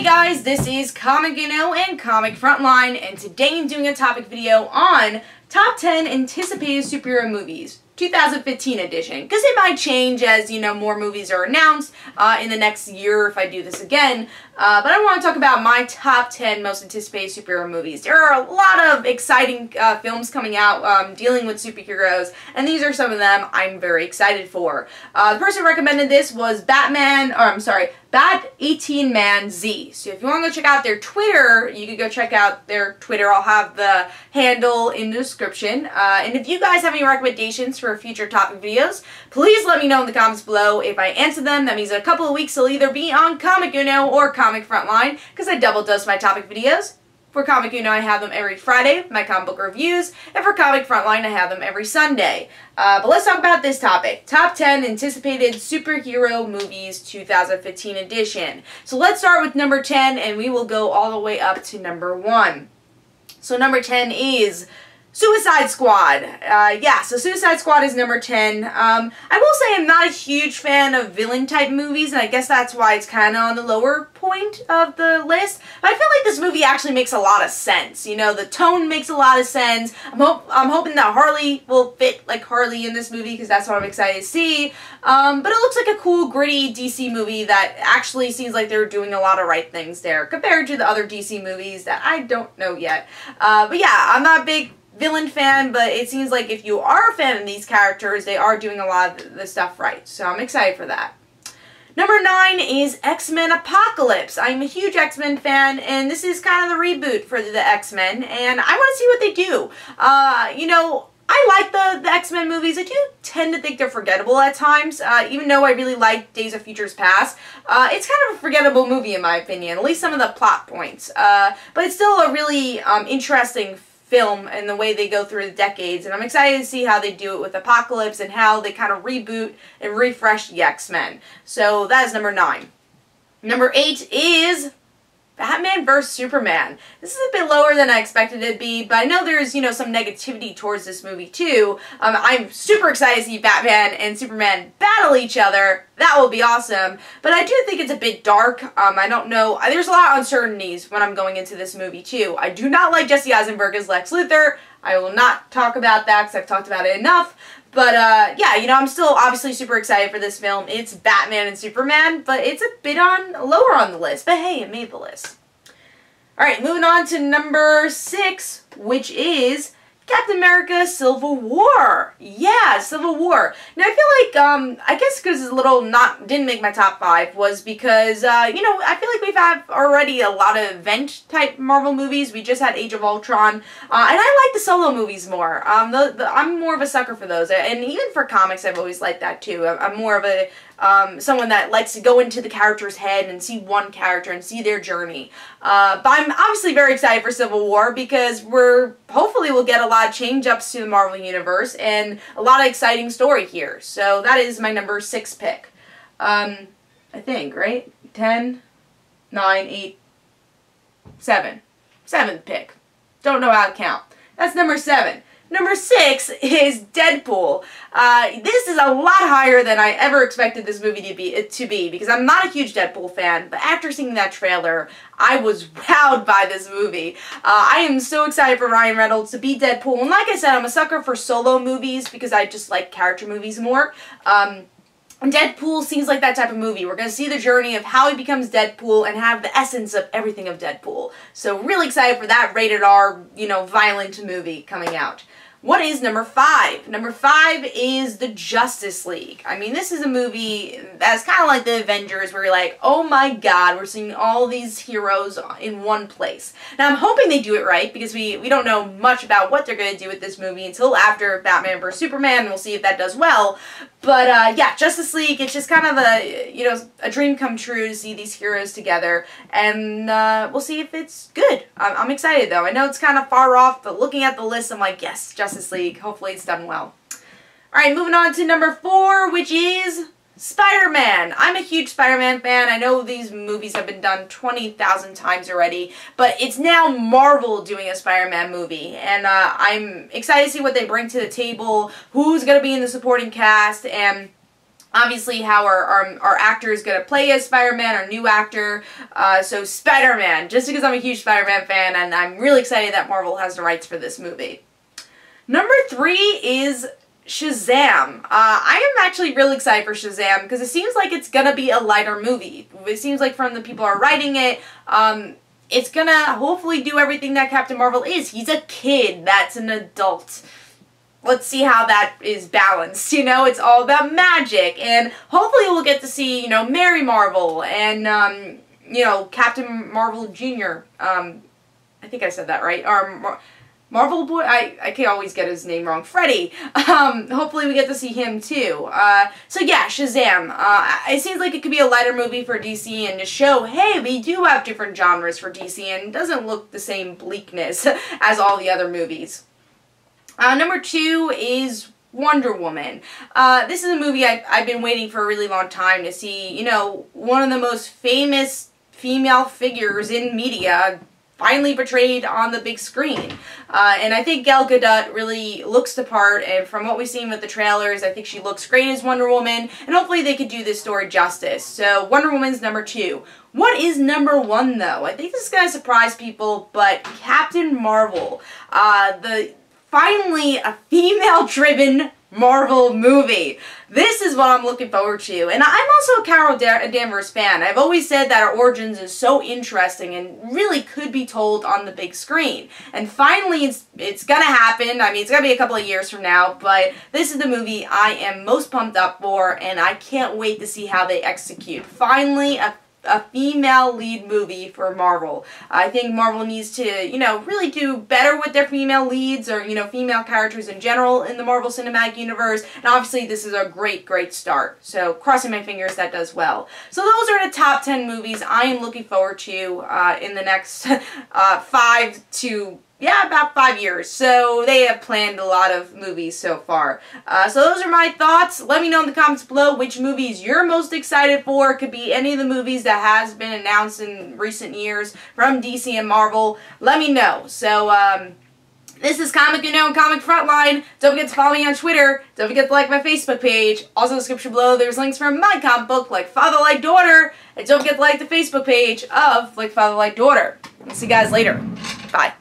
guys, this is Comic Uno and Comic Frontline, and today I'm doing a topic video on Top 10 Anticipated Superhero Movies, 2015 edition, because it might change as, more movies are announced in the next year if I do this again, but I want to talk about my top 10 most anticipated superhero movies. There are a lot of exciting films coming out dealing with superheroes, and these are some of them I'm very excited for. The person who recommended this was Bat18Man Z. So if you want to go check out their Twitter, you can go check out their Twitter. I'll have the handle in the description. And if you guys have any recommendations for future topic videos, please let me know in the comments below. If I answer them, that means in a couple of weeks they'll either be on Comic Uno or Comic Frontline, because I double dose my topic videos. For Comic Uno, I have them every Friday, my comic book reviews, and for Comic Frontline, I have them every Sunday. But let's talk about this topic. Top 10 Anticipated Superhero Movies 2015 edition. So let's start with number 10, and we will go all the way up to number 1. So number 10 is Suicide Squad. So Suicide Squad is number 10. I will say I'm not a huge fan of villain-type movies, and I guess that's why it's kind of on the lower point of the list. But I feel like this movie actually makes a lot of sense. The tone makes a lot of sense. I'm hoping that Harley will fit like Harley in this movie, because that's what I'm excited to see. But it looks like a cool, gritty DC movie that actually seems like they're doing a lot of right things there, compared to the other DC movies that I don't know yet. But yeah, I'm not a big villain fan, but it seems like if you are a fan of these characters, they are doing a lot of the stuff right. So I'm excited for that. Number 9 is X-Men Apocalypse. I'm a huge X-Men fan, and this is kind of the reboot for the X-Men, and I want to see what they do. I like the X-Men movies. I do tend to think they're forgettable at times, even though I really like Days of Futures Past. It's kind of a forgettable movie in my opinion, at least some of the plot points. But it's still a really interesting film and the way they go through the decades, and I'm excited to see how they do it with Apocalypse and how they kind of reboot and refresh the X-Men. So that is number 9. Number 8 is Batman vs. Superman. This is a bit lower than I expected it to be, but I know there's, some negativity towards this movie too. I'm super excited to see Batman and Superman battle each other. That will be awesome. But I do think it's a bit dark. I don't know. There's a lot of uncertainties when I'm going into this movie too. I do not like Jesse Eisenberg as Lex Luthor. I will not talk about that because I've talked about it enough. But, I'm still obviously super excited for this film. It's Batman and Superman, but it's a bit lower on the list. But hey, it made the list. Alright, moving on to number 6, which is Captain America Civil War. Yeah, Civil War. Now, I feel like, I guess because it's didn't make my top 5 was because, I feel like we've had already a lot of event-type Marvel movies. We just had Age of Ultron, and I like the solo movies more. I'm more of a sucker for those, and even for comics, I've always liked that too. I'm more of a someone that likes to go into the character's head and see one character and see their journey. But I'm obviously very excited for Civil War because hopefully we'll get a lot of change-ups to the Marvel Universe and a lot of exciting story here. So that is my number 6 pick. I think, right? 10, 9, 8, 7. 7th pick. Don't know how to count. That's number 7. Number 6 is Deadpool. This is a lot higher than I ever expected this movie to be because I'm not a huge Deadpool fan, but after seeing that trailer, I was wowed by this movie. I am so excited for Ryan Reynolds to be Deadpool, and like I said, I'm a sucker for solo movies because I just like character movies more. Deadpool seems like that type of movie. We're going to see the journey of how he becomes Deadpool and have the essence of everything of Deadpool. So really excited for that rated R, violent movie coming out. What is number 5? Number 5 is the Justice League. I mean, this is a movie that's kind of like the Avengers, where you're like, oh my god, we're seeing all these heroes in one place. Now, I'm hoping they do it right, because we don't know much about what they're going to do with this movie until after Batman vs. Superman, and we'll see if that does well. But, yeah, Justice League, it's just kind of a dream come true to see these heroes together, and we'll see if it's good. I'm excited, though. I know it's kind of far off, but looking at the list, I'm like, yes, Justice League. Hopefully it's done well. Alright, moving on to number 4, which is Spider-Man. I'm a huge Spider-Man fan. I know these movies have been done 20,000 times already, but it's now Marvel doing a Spider-Man movie, and I'm excited to see what they bring to the table, who's going to be in the supporting cast, and obviously how our actor is going to play as Spider-Man, our new actor. So Spider-Man, just because I'm a huge Spider-Man fan, and I'm really excited that Marvel has the rights for this movie. Number 3 is Shazam. I am actually really excited for Shazam because it seems like it's gonna be a lighter movie. It seems like from the people who are writing it, it's gonna hopefully do everything that Captain Marvel is. He's a kid that's an adult. Let's see how that is balanced, you know? It's all about magic, and hopefully we'll get to see, you know, Mary Marvel and, you know, Captain Marvel Jr. I think I said that right. Or Marvel Boy, I can always get his name wrong. Freddy. Hopefully we get to see him too. So yeah, Shazam. It seems like it could be a lighter movie for DC and to show, hey, we do have different genres for DC and it doesn't look the same bleakness as all the other movies. Number 2 is Wonder Woman. This is a movie I've been waiting for a really long time to see, you know, one of the most famous female figures in media finally portrayed on the big screen. And I think Gal Gadot really looks the part, and from what we've seen with the trailers, I think she looks great as Wonder Woman, and hopefully they could do this story justice. So Wonder Woman's number 2. What is number 1 though? I think this is going to surprise people, but Captain Marvel. Finally a female-driven Marvel movie. This is what I'm looking forward to. And I'm also a Carol Danvers fan. I've always said that her origins is so interesting and really could be told on the big screen. And finally it's gonna happen. I mean, it's gonna be a couple of years from now, but this is the movie I am most pumped up for, and I can't wait to see how they execute. Finally, a female lead movie for Marvel. I think Marvel needs to, you know, really do better with their female leads, or, you know, female characters in general in the Marvel Cinematic Universe, and obviously this is a great start. So crossing my fingers that does well. So those are the top 10 movies I am looking forward to in the next about 5 years. So they have planned a lot of movies so far. So those are my thoughts. Let me know in the comments below which movies you're most excited for. It could be any of the movies that has been announced in recent years from DC and Marvel. Let me know. So, this is Comic Uno and Comic Frontline. Don't forget to follow me on Twitter. Don't forget to like my Facebook page. Also in the description below, there's links for my comic book, Like Father Like Daughter. And don't forget to like the Facebook page of Like Father Like Daughter. I'll see you guys later. Bye.